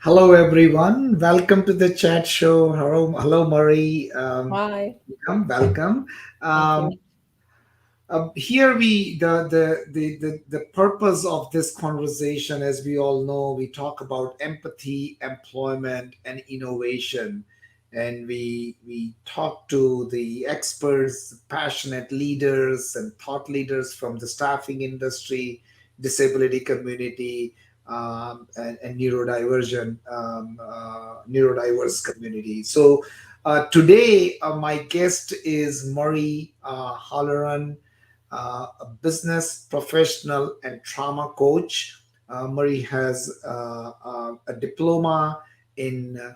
Hello, everyone. Welcome to the chat show. Hello, Marie. Hi. Welcome. Thank you. Um, Here the purpose of this conversation, as we all know, we talk about empathy, employment, and innovation, and we talk to the experts, passionate leaders, and thought leaders from the staffing industry, disability community, and neurodiverse community. So today, my guest is Murray Halloran, a business professional and trauma coach. Murray has a diploma in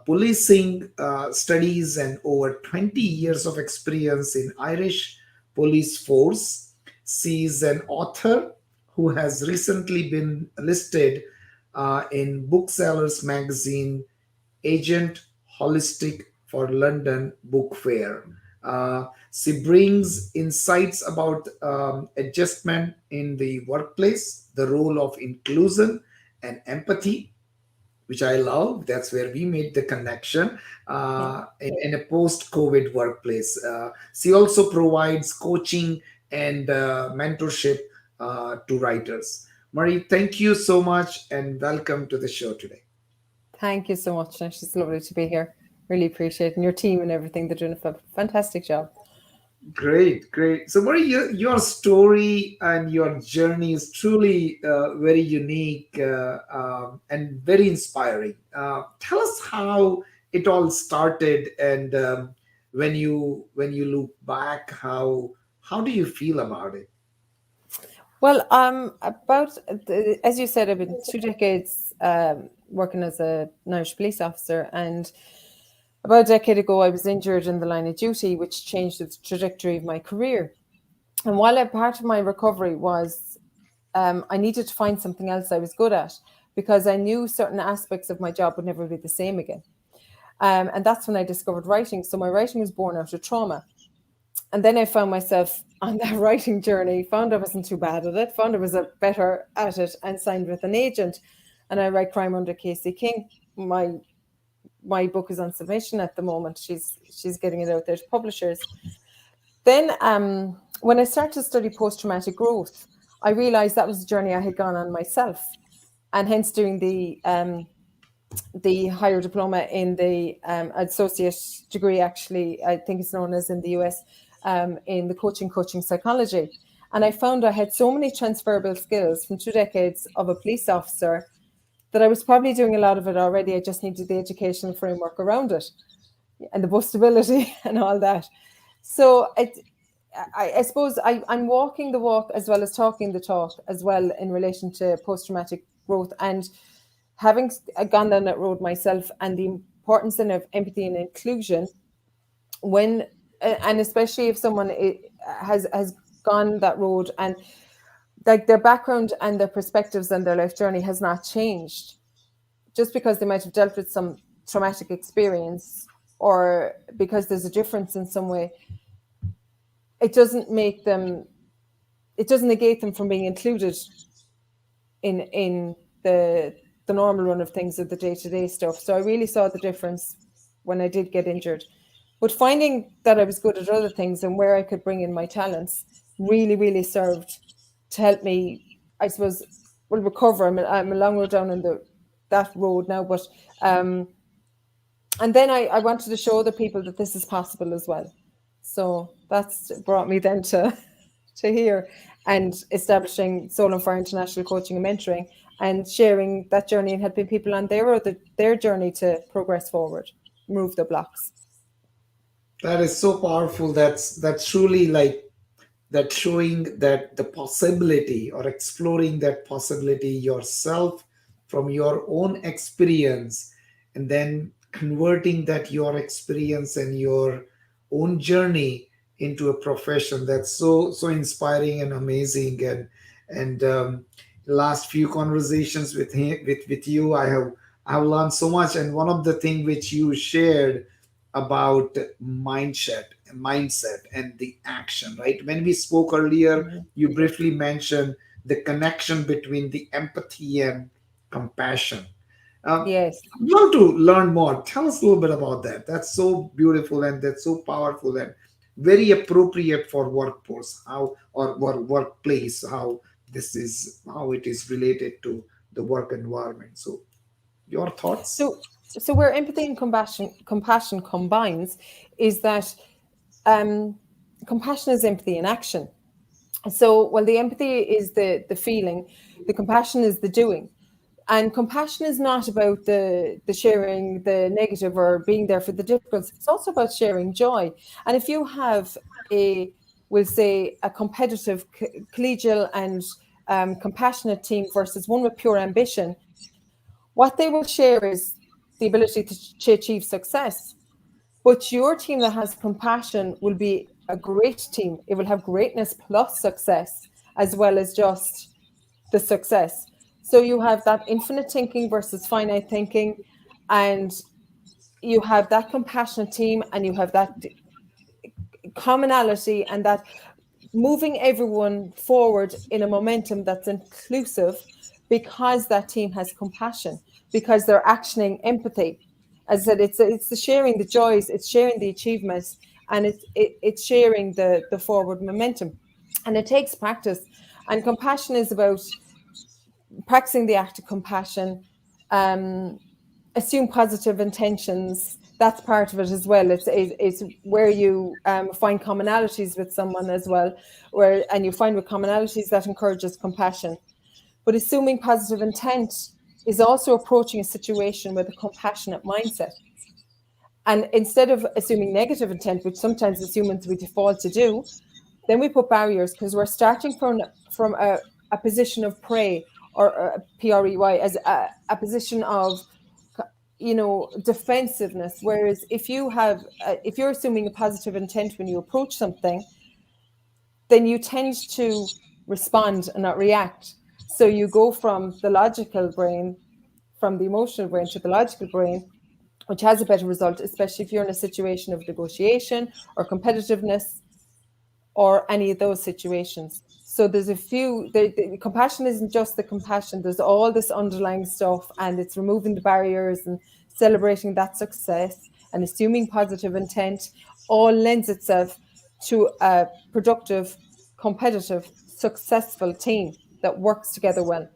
policing studies and over 20 years of experience in Irish police force. She is an author who has recently been listed in Booksellers magazine agent holistic for London Book Fair. She brings insights about adjustment in the workplace, the role of inclusion and empathy, which I love. That's where we made the connection Yeah. in a post COVID workplace. She also provides coaching and mentorship to writers. Marie, thank you so much and welcome to the show today. Thank you so much, Nish. It's lovely to be here. Really appreciate it. And your team and everything. They're doing a fantastic job. Great, great. So, Murray, your story and your journey is truly very unique and very inspiring. Tell us how it all started, and when you look back, how do you feel about it? Well, as you said, I've been 2 decades working as an Irish police officer, and about a decade ago, I was injured in the line of duty, which changed the trajectory of my career. And while a part of my recovery was I needed to find something else I was good at, because I knew certain aspects of my job would never be the same again. And that's when I discovered writing. So my writing was born out of trauma. And then I found myself on that writing journey, found I wasn't too bad at it, found I was better at it, and signed with an agent. And I write crime under Casey King. My book is on submission at the moment. She's getting it out there to publishers. Then when I started to study post-traumatic growth, I realized that was the journey I had gone on myself. And hence doing the higher diploma in the associate degree, actually, I think it's known as in the US, in the coaching psychology. And I found I had so many transferable skills from 2 decades of a police officer that I was probably doing a lot of it already. I just needed the educational framework around it and the bustability and all that. So I suppose I'm walking the walk as well as talking the talk as well in relation to post-traumatic growth, and having gone down that road myself, and the importance then of empathy and inclusion when and especially if someone has gone that road, and like their background and their perspectives and their life journey has not changed just because they might have dealt with some traumatic experience, or because there's a difference in some way. It doesn't negate them from being included in the normal run of things, of the day-to-day stuff. So I really saw the difference when I did get injured. But finding that I was good at other things and where I could bring in my talents really, really served to help me, I suppose, well, recover. I'm a long road down on that road now, but and then I wanted to show the people that this is possible as well. So that's brought me then to here, and establishing Soul and Fire International Coaching and Mentoring, and sharing that journey and helping people on their journey to progress forward, remove the blocks. That is so powerful. That's truly like that, showing that the possibility or exploring that possibility yourself from your own experience, and then converting that your experience and your own journey into a profession. That's so inspiring and amazing. And last few conversations with him, with you, I have learned so much. And one of the thing which you shared about mindset and the action, right? When we spoke earlier, Mhm. you briefly mentioned the connection between the empathy and compassion. Yes. I'd love to learn more. Tell us a little bit about that. That's so beautiful and that's so powerful and very appropriate for workforce, how or workplace, how this is how it is related to the work environment. So, your thoughts? So, so where empathy and compassion combines is that um, compassion is empathy in action. So, while the empathy is the feeling, the compassion is the doing. And compassion is not about the sharing the negative or being there for the difficult. It's also about sharing joy. And if you have a, we'll say, a competitive, collegial, and compassionate team versus one with pure ambition, what they will share is the ability to achieve success. But your team that has compassion will be a great team. It will have greatness plus success as well as just the success. So you have that infinite thinking versus finite thinking, and you have that compassionate team, and you have that commonality, and that moving everyone forward in a momentum that's inclusive because that team has compassion, because they're actioning empathy. As I said, it's the sharing the joys, it's sharing the achievements, and it's sharing the forward momentum. And it takes practice. And compassion is about practicing the act of compassion, um, assume positive intentions. That's part of it as well. It's where you find commonalities with someone as well, where and you find with commonalities that encourages compassion. But assuming positive intent is also approaching a situation with a compassionate mindset. And instead of assuming negative intent, which sometimes as humans we default to do, then we put barriers because we're starting from a position of prey or prey as a position of defensiveness. Whereas if you're assuming a positive intent when you approach something, then you tend to respond and not react. So you go from the logical brain, from the emotional brain to the logical brain, which has a better result, especially if you're in a situation of negotiation or competitiveness or any of those situations. So there's a few, the compassion isn't just the compassion, there's all this underlying stuff, and it's removing the barriers and celebrating that success and assuming positive intent all lends itself to a productive, competitive, successful team that works together well.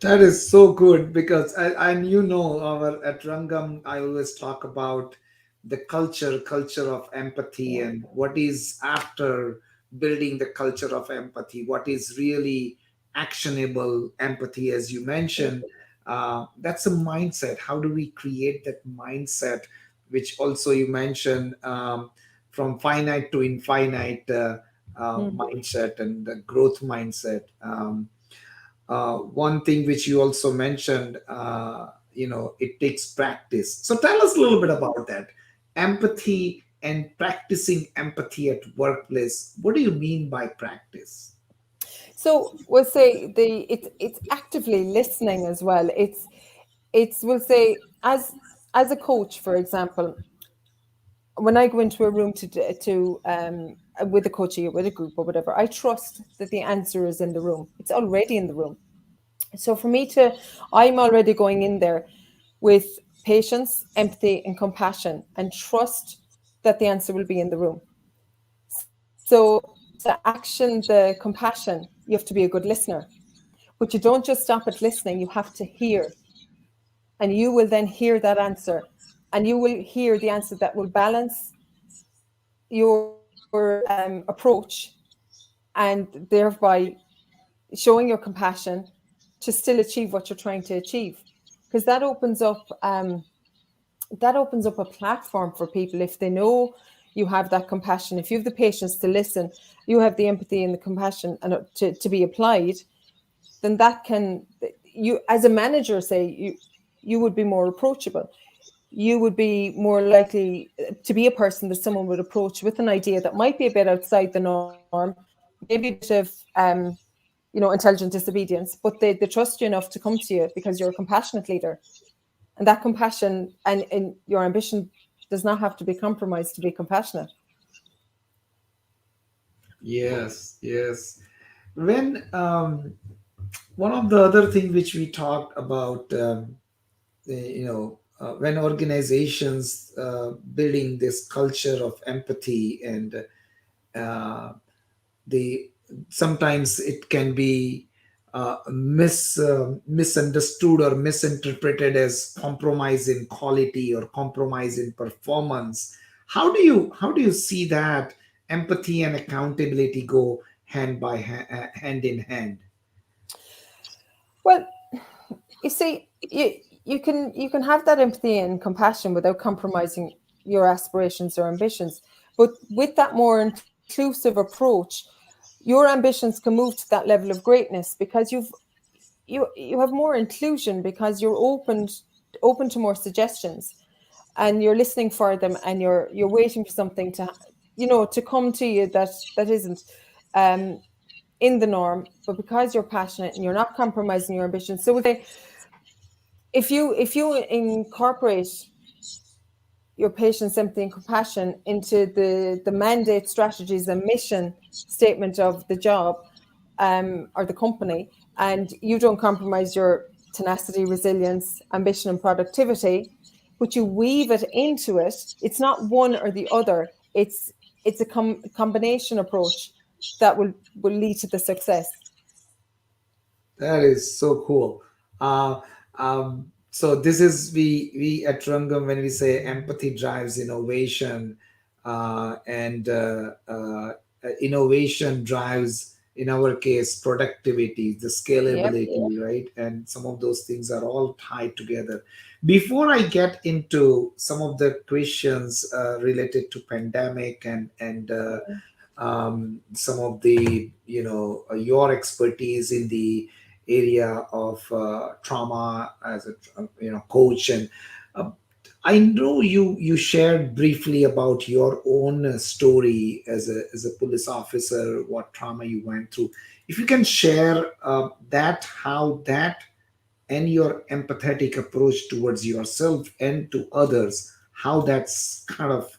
That is so good because and our at Rangam, I always talk about the culture of empathy Yeah. and what is after building the culture of empathy, what is really actionable empathy, as you mentioned. That's a mindset. How do we create that mindset, which also you mentioned from finite to infinite Mm. mindset and the growth mindset. One thing which you also mentioned, it takes practice. So tell us a little bit about that. Empathy and practicing empathy at workplace. What do you mean by practice? So we'll say it's actively listening as well. It's we'll say as a coach, for example, when I go into a room to with a coachee or with a group or whatever, I trust that the answer is in the room. It's already in the room. So for me to, I'm already going in there with patience, empathy, and compassion, and trust that the answer will be in the room. So to action the compassion, you have to be a good listener. But you don't just stop at listening, you have to hear. And you will then hear that answer. And you will hear the answer that will balance your approach and thereby showing your compassion to still achieve what you're trying to achieve. Because that opens up a platform for people if they know you have that compassion, if you have the patience to listen, you have the empathy and the compassion and to be applied, then that can, you as a manager, say you would be more approachable. You would be more likely to be a person that someone would approach with an idea that might be a bit outside the norm, maybe a bit of intelligent disobedience, but they trust you enough to come to you because you're a compassionate leader. And that compassion and your ambition does not have to be compromised to be compassionate. Yes, yes. When one of the other things which we talked about, when organizations building this culture of empathy, and uh, they sometimes it can be misunderstood or misinterpreted as compromise in quality or compromise in performance. How do you see that empathy and accountability go hand in hand? Well, you see, you can have that empathy and compassion without compromising your aspirations or ambitions. But with that more inclusive approach, your ambitions can move to that level of greatness because you have more inclusion because you're open to more suggestions, and you're listening for them, and you're waiting for something to come to you that isn't um in the norm, but because you're passionate and you're not compromising your ambitions. So if you incorporate your patient's empathy and compassion into the mandate, strategies, and mission statement of the job, or the company, and you don't compromise your tenacity, resilience, ambition, and productivity, but you weave it into it. It's not one or the other. It's a combination approach that will lead to the success. That is so cool. Uh, so this is we at Rangam, when we say empathy drives innovation, and innovation drives, in our case, productivity, the Yep. scalability, right? And some of those things are all tied together. Before I get into some of the questions related to pandemic and some of the your expertise in the area of trauma as a coach, and uh, I know you shared briefly about your own story as a police officer, what trauma you went through. If you can share that, how that and your empathetic approach towards yourself and to others, how that's kind of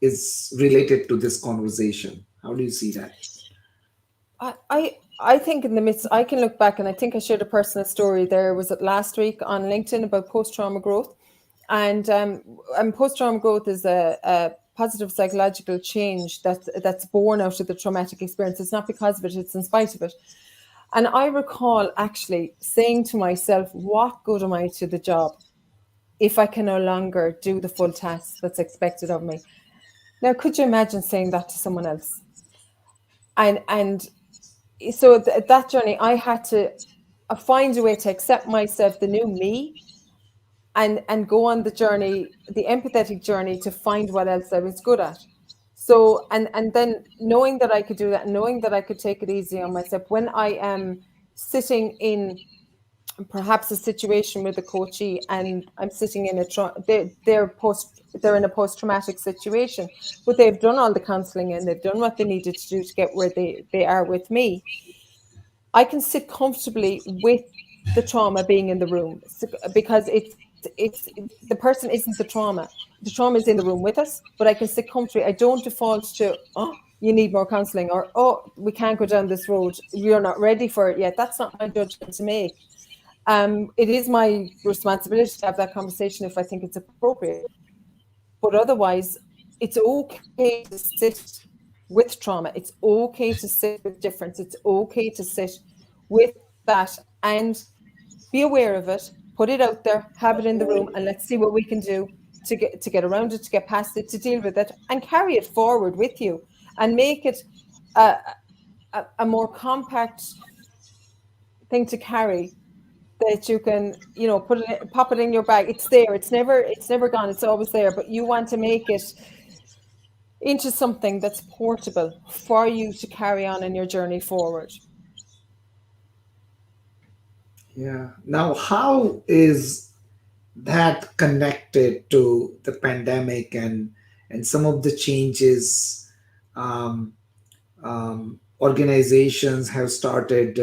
is related to this conversation. How do you see that? I think in the midst, I can look back, and I think I shared a personal story there. Was it last week on LinkedIn about post trauma growth? And post trauma growth is a positive psychological change that's born out of the traumatic experience. It's not because of it; it's in spite of it. And I recall actually saying to myself, "What good am I to the job if I can no longer do the full task that's expected of me?" Now, could you imagine saying that to someone else? And so that journey, I had to find a way to accept myself, the new me, and go on the journey, the empathetic journey, to find what else I was good at. So and then knowing that I could do that, knowing that I could take it easy on myself when I am sitting in perhaps a situation with a coachee, and I'm sitting in they're in a post-traumatic situation, but they've done all the counseling and they've done what they needed to do to get where they are with me. I can sit comfortably with the trauma being in the room, because the person isn't the trauma. The trauma is in the room with us, but I can sit comfortably. I don't default to, oh, you need more counseling, or, oh, we can't go down this road, you're not ready for it yet. That's not my judgment to make. It is my responsibility to have that conversation if I think it's appropriate. But otherwise, it's okay to sit with trauma. It's okay to sit with difference. It's okay to sit with that and be aware of it, put it out there, have it in the room, and let's see what we can do to get around it, to get past it, to deal with it, and carry it forward with you, and make it a, a more compact thing to carry, that you can, pop it in your bag. It's there. It's never gone. It's always there. But you want to make it into something that's portable for you to carry on in your journey forward. Yeah. Now, how is that connected to the pandemic and some of the changes um, organizations have started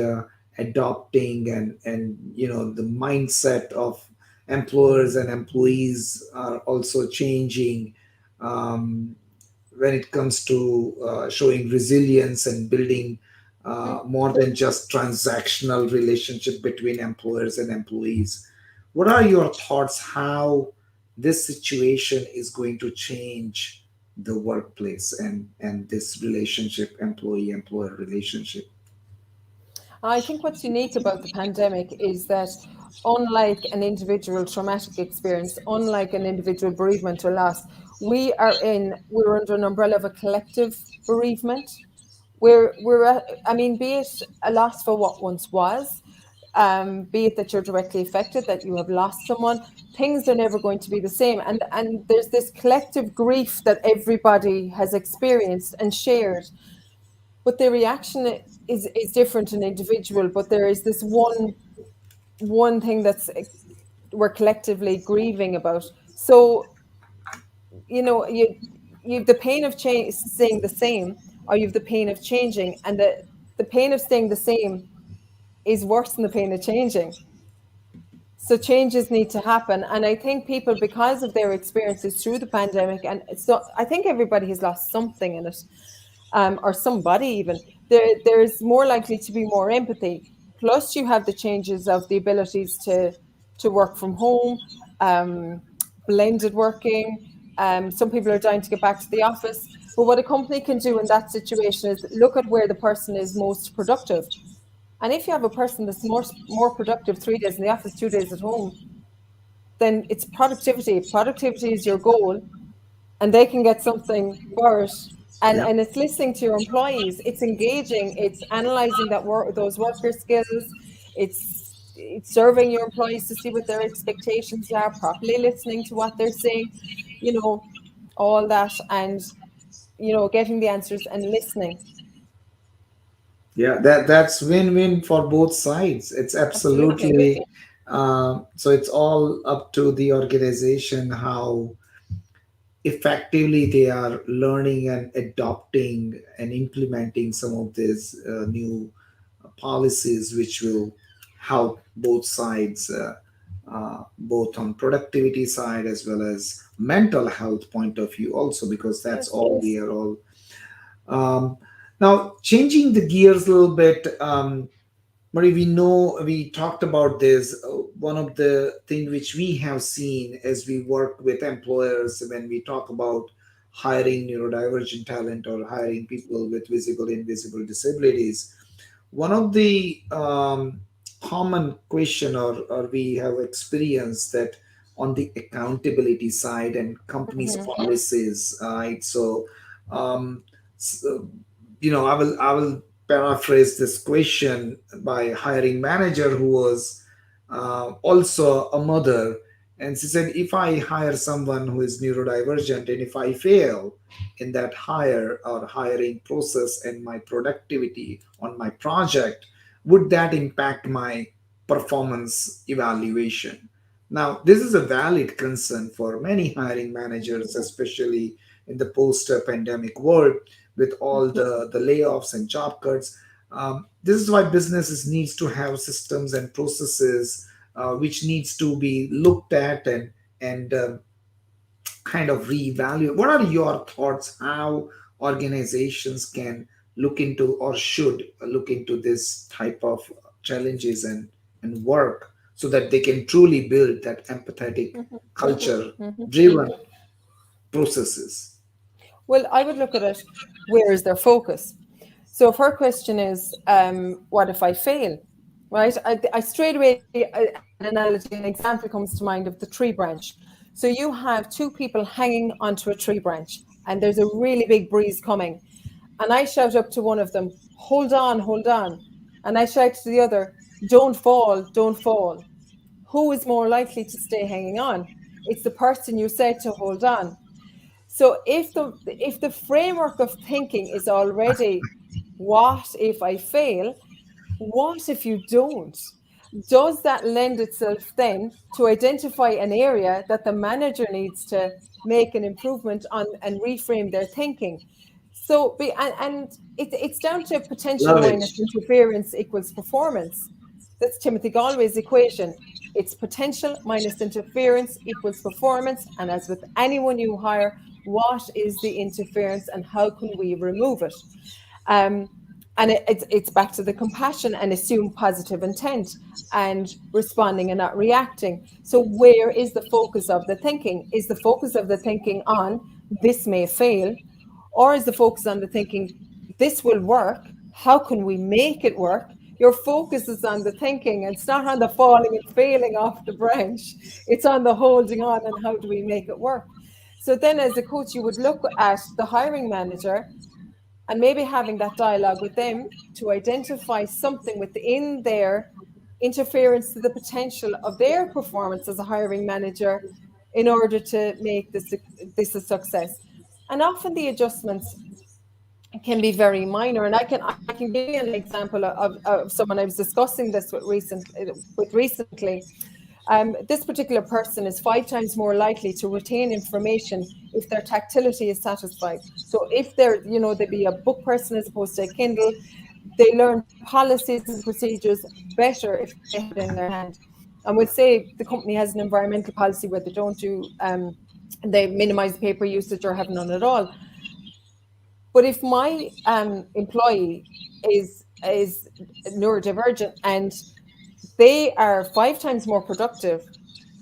adopting, and the mindset of employers and employees are also changing, um, when it comes to showing resilience and building more than just transactional relationship between employers and employees. What are your thoughts how this situation is going to change the workplace and this relationship, employee employer relationship? I think what's unique about the pandemic is that, unlike an individual traumatic experience, unlike an individual bereavement or loss, we're under an umbrella of a collective bereavement. I mean, be it a loss for what once was, be it that you're directly affected, that you have lost someone, things are never going to be the same. And there's this collective grief that everybody has experienced and shared, but the reaction is different in individual. But there is this one thing that's we're collectively grieving about. So you've the pain of change staying the same, or you've the pain of changing, and the pain of staying the same is worse than the pain of changing. So changes need to happen. And I think people, because of their experiences through the pandemic, and so I think everybody has lost something in it, or somebody even, there's more likely to be more empathy. Plus, you have the changes of the abilities to work from home, um, blended working. Some people are dying to get back to the office. But what a company can do in that situation is look at where the person is most productive. And if you have a person that's more productive 3 days in the office, 2 days at home, then it's productivity. Productivity is your goal, and they can get something for it. Yeah. And it's listening to your employees. It's engaging. It's analyzing those worker skills. It's serving your employees to see what their expectations are. Properly listening to what they're saying. You know, all that, and getting the answers and listening. Yeah, that's win-win for both sides. It's Absolutely. absolutely so it's all up to the organization how effectively they are learning and adopting and implementing some of these new policies, which will help both sides, both on productivity side as well as mental health point of view also, because that's Yes. all we are all. um, Now, changing the gears a little bit, Marie, we know we talked about this. One of the things which we have seen as we work with employers when we talk about hiring neurodivergent talent or hiring people with visible, invisible disabilities, one of the common question, or we have experienced that on the accountability side and companies' Mhm. policies, right? So, um, so I will paraphrase this question by hiring manager who was also a mother, and she said, if I hire someone who is neurodivergent and if I fail in that hire or hiring process and my productivity on my project, would that impact my performance evaluation? Now, this is a valid concern for many hiring managers, especially in the post pandemic world with all the layoffs and job cuts. This is why businesses needs to have systems and processes which needs to be looked at and kind of reevaluate. What are your thoughts how organizations can look into or should look into this type of challenges and work so that they can truly build that empathetic Mhm. culture Mhm. driven processes? Well, I would look at it, where is their focus? So if her question is, what if I fail? Right? I straight away, an analogy, an example comes to mind of the tree branch. So you have two people hanging onto a tree branch, and there's a really big breeze coming. And I shout up to one of them, hold on, hold on. And I shout to the other, don't fall, don't fall. Who is more likely to stay hanging on? It's the person you said to hold on. So if the framework of thinking is already, what if I fail? What if you don't? Does that lend itself then to identify an area that the manager needs to make an improvement on and reframe their thinking? And it's down to potential Love it. minus interference equals performance. That's Timothy Galway's equation. It's potential minus interference equals performance. And as with anyone you hire, what is the interference and how can we remove it? Um, and it's back to the compassion and assume positive intent and responding and not reacting. So where is the focus of the thinking? Is the focus of the thinking on this may fail, or is the focus on the thinking this will work? How can we make it work? Your focus is on the thinking. It's not on the falling and failing off the branch. It's on the holding on and how do we make it work? So then as a coach, you would look at the hiring manager and maybe having that dialogue with them to identify something within their interference to the potential of their performance as a hiring manager in order to make this a success. And often the adjustments can be very minor. And I can give you an example of someone I was discussing this with recently. This particular person is 5 times more likely to retain information if their tactility is satisfied. So if they be a book person as opposed to a Kindle, they learn policies and procedures better if they have it in their hand. And we'll say the company has an environmental policy where they don't do, they minimize paper usage or have none at all. But if my employee is neurodivergent and they are 5 times more productive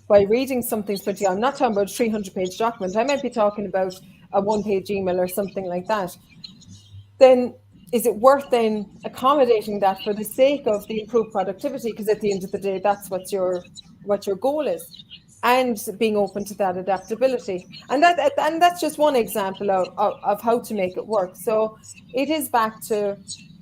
by reading something specific. I'm not talking about a 300-page document. I might be talking about a one-page email or something like that. Then is it worth then accommodating that for the sake of the improved productivity? Because at the end of the day, that's what your goal is, and being open to that adaptability. And that's just one example of how to make it work. So it is back to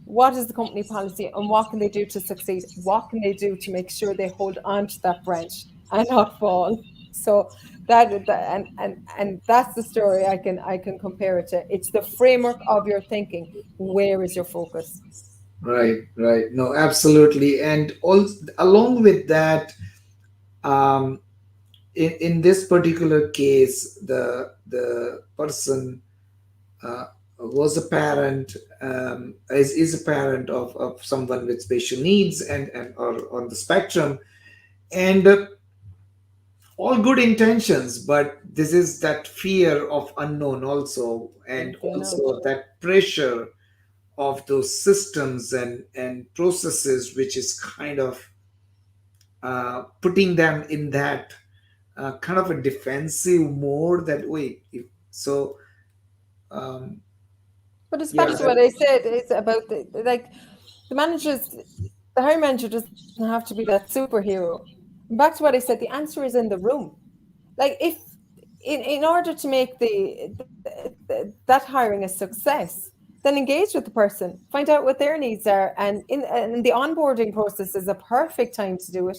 what is the company policy and what can they do to succeed? What can they do to make sure they hold on to that branch and not fall? So and that's the story I can compare it to. It's the framework of your thinking. Where is your focus? Right, right. No, absolutely. And also, along with that, um, in this particular case, the person was a parent, is a parent of someone with special needs and or on the spectrum, and all good intentions, but this is that fear of unknown also, and The unknown. also that pressure of those systems and processes, which is kind of putting them in that kind of a defensive mode, that wait if, so um, But it's yeah, back to what I said. It's about the hiring manager doesn't have to be that superhero. Back to what I said, the answer is in the room. Like if in order to make that hiring a success, then engage with the person, find out what their needs are, and the onboarding process is a perfect time to do it.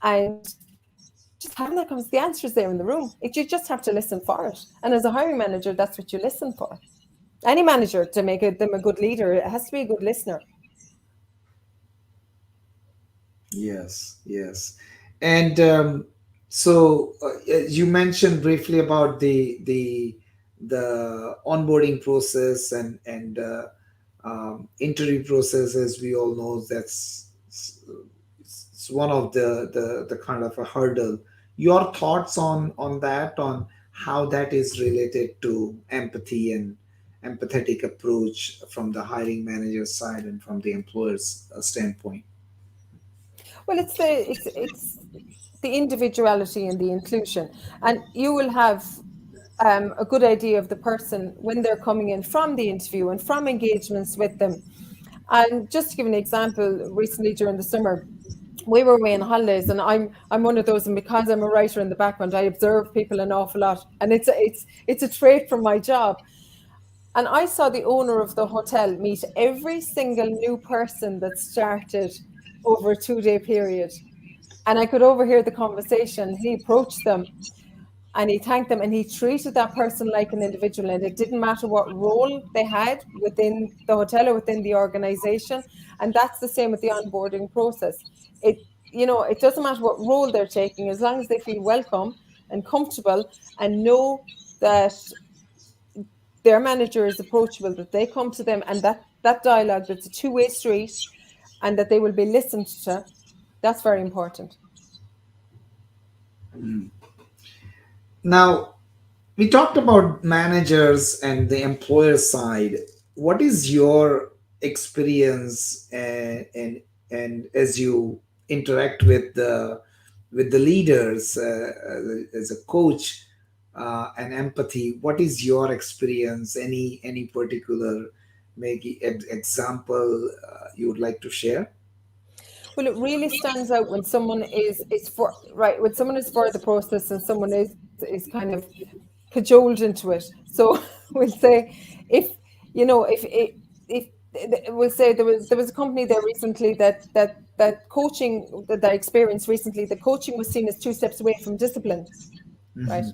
And just having that comes, the answer is there in the room. You just have to listen for it. And as a hiring manager, that's what you listen for. Any manager, to make them a good leader, it has to be a good listener. yes, yes. And so you mentioned briefly about the onboarding process and interview process. As we all know, it's one of the kind of a hurdle. Your thoughts on that, on how that is related to empathy and empathetic approach from the hiring manager's side and from the employer's standpoint. Well, it's the individuality and the inclusion, and you will have a good idea of the person when they're coming in from the interview and from engagements with them. And just to give an example, recently during the summer, we were away on holidays, and I'm one of those, and because I'm a writer in the background, I observe people an awful lot, and it's a trait from my job. And I saw the owner of the hotel meet every single new person that started over a 2-day period. And I could overhear the conversation. He approached them and he thanked them and he treated that person like an individual. And it didn't matter what role they had within the hotel or within the organization. And that's the same with the onboarding process. It doesn't matter what role they're taking, as long as they feel welcome and comfortable and know that their manager is approachable, that they come to them, and that dialogue, that's a two-way street, and that they will be listened to, that's very important. Now, we talked about managers and the employer side. What is your experience, and as you interact with the leaders, as a coach, and empathy? What is your experience? Any particular maybe example you would like to share? Well, it really stands out when someone is for right, when someone is for the process and someone is kind of cajoled into it. So we'll say, if you know, if we'll say there was a company there recently that coaching that I experienced recently, the coaching was seen as two steps away from discipline, right?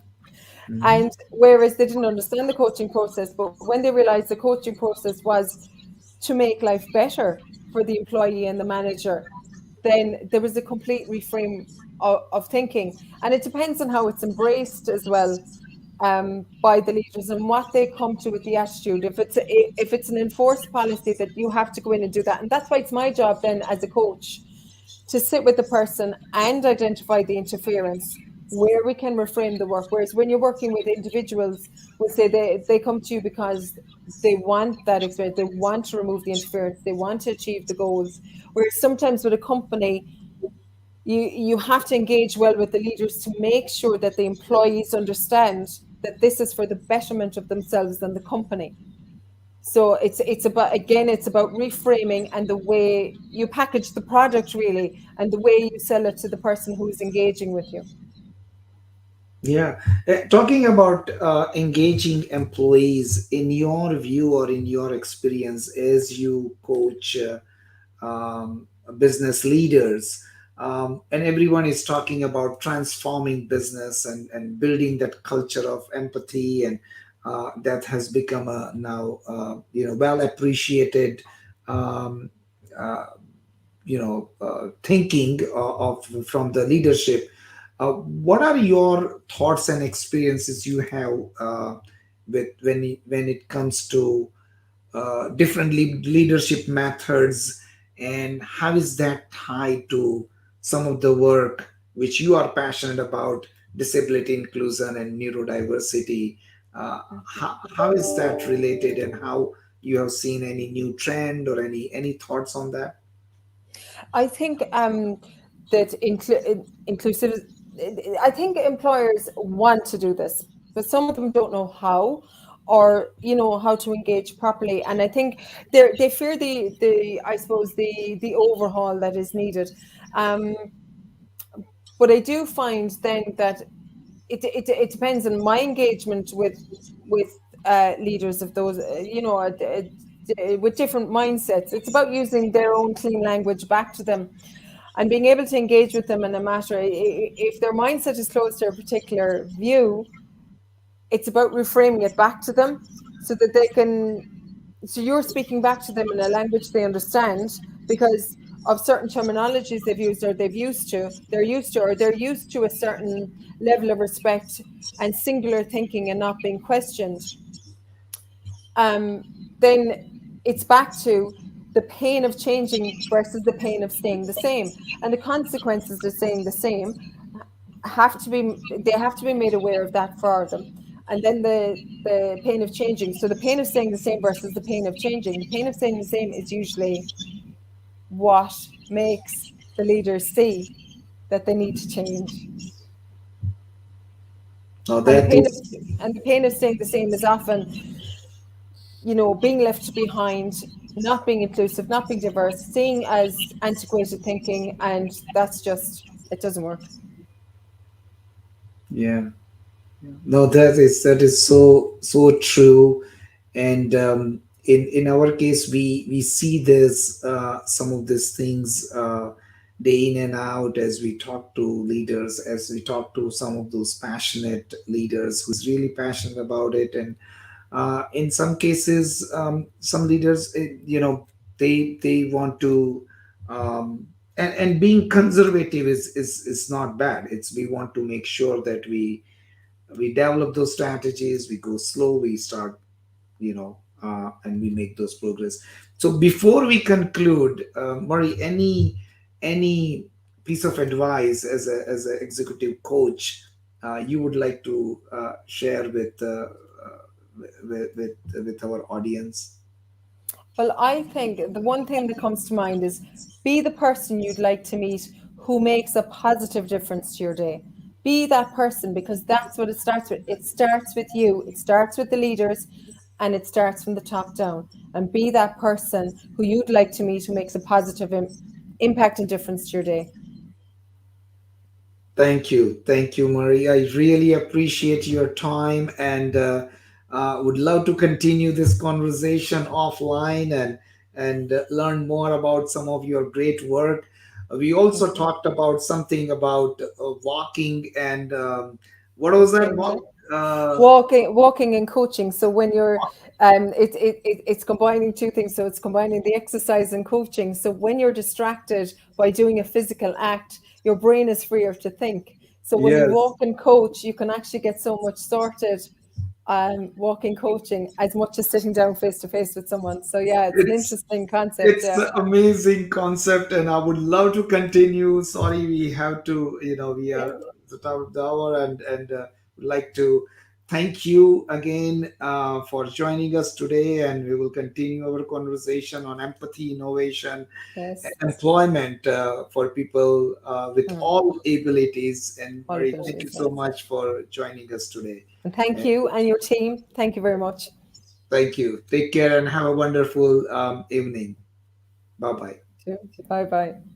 Hmm. And whereas they didn't understand the coaching process, but when they realized the coaching process was to make life better for the employee and the manager, then there was a complete reframe of thinking. And it depends on how it's embraced as well, by the leaders and what they come to with the attitude. If it's an enforced policy that you have to go in and do that, and that's why it's my job then as a coach to sit with the person and identify the interference where we can reframe the work. Whereas when you're working with individuals, we'll say they come to you because they want that experience, they want to remove the interference, they want to achieve the goals. Whereas sometimes with a company, you have to engage well with the leaders to make sure that the employees understand that this is for the betterment of themselves and the company. So it's about reframing and the way you package the product really, and the way you sell it to the person who is engaging with you. Yeah. Talking about engaging employees, in your view or in your experience as you coach business leaders, and everyone is talking about transforming business and building that culture of empathy, and that has become a now well appreciated um, uh, thinking of from the leadership. What are your thoughts and experiences you have with when it comes to different leadership methods, and how is that tied to some of the work which you are passionate about, disability inclusion and neurodiversity? How is that related, and how you have seen any new trend or any thoughts on that? I think that inclusive. I think employers want to do this, but some of them don't know how, or how to engage properly. And I think they fear the I suppose the overhaul that is needed. Um, but I do find then that it depends on my engagement with leaders of those, with different mindsets. It's about using their own clean language back to them and being able to engage with them in a matter. If their mindset is closed to a particular view, it's about reframing it back to them so that they can. So you're speaking back to them in a language they understand, because of certain terminologies they've used, or they're used to a certain level of respect and singular thinking and not being questioned. Then it's back to the pain of changing versus the pain of staying the same, and the consequences of staying the same they have to be made aware of that for them. And then the pain of changing, so the pain of staying the same versus the pain of changing. The pain of staying the same is usually what makes the leaders see that they need to change. Oh, And the that pain of is. and the pain of staying the same is often, being left behind, not being inclusive, not being diverse, seeing as antiquated thinking, and that's just, it doesn't work. Yeah. No, that is so true. And in our case, we see this some of these things day in and out as we talk to leaders, as we talk to some of those passionate leaders who's really passionate about it. And in some cases, some leaders, they want to, and being conservative is not bad. It's, we want to make sure that we develop those strategies, we go slow, we start and we make those progress. So before we conclude, Murray, any piece of advice as an executive coach you would like to share with our audience? Well, I think the one thing that comes to mind is be the person you'd like to meet who makes a positive difference to your day. Be that person, because that's what it starts with. It starts with you, it starts with the leaders, and it starts from the top down. And be that person who you'd like to meet who makes a positive impact and difference to your day. Thank you, Murray. I really appreciate your time, and would love to continue this conversation offline and learn more about some of your great work. We also Thank you. talked about something about walking and what was that Coaching, yeah. walk? Uh, Walking and coaching. So when you're it's combining two things. So it's combining the exercise and coaching. So when you're distracted by doing a physical act, your brain is freer to think. So when you yes, walk and coach, you can actually get so much sorted walking coaching as much as sitting down face to face with someone. So yeah, it's an it's interesting concept. it's Yeah. an amazing concept, and I would love to continue. Sorry, we have to, we Yeah. are at the top of the hour, and would like to thank you again for joining us today, and we will continue our conversation on empathy, innovation, Yes. employment for people with Mm. all abilities. And All Marie, thank you abilities. so Yes. much for joining us today. And thank And you and your team. Thank you very much. thank you. Take care and have a wonderful evening. Bye bye. Bye bye.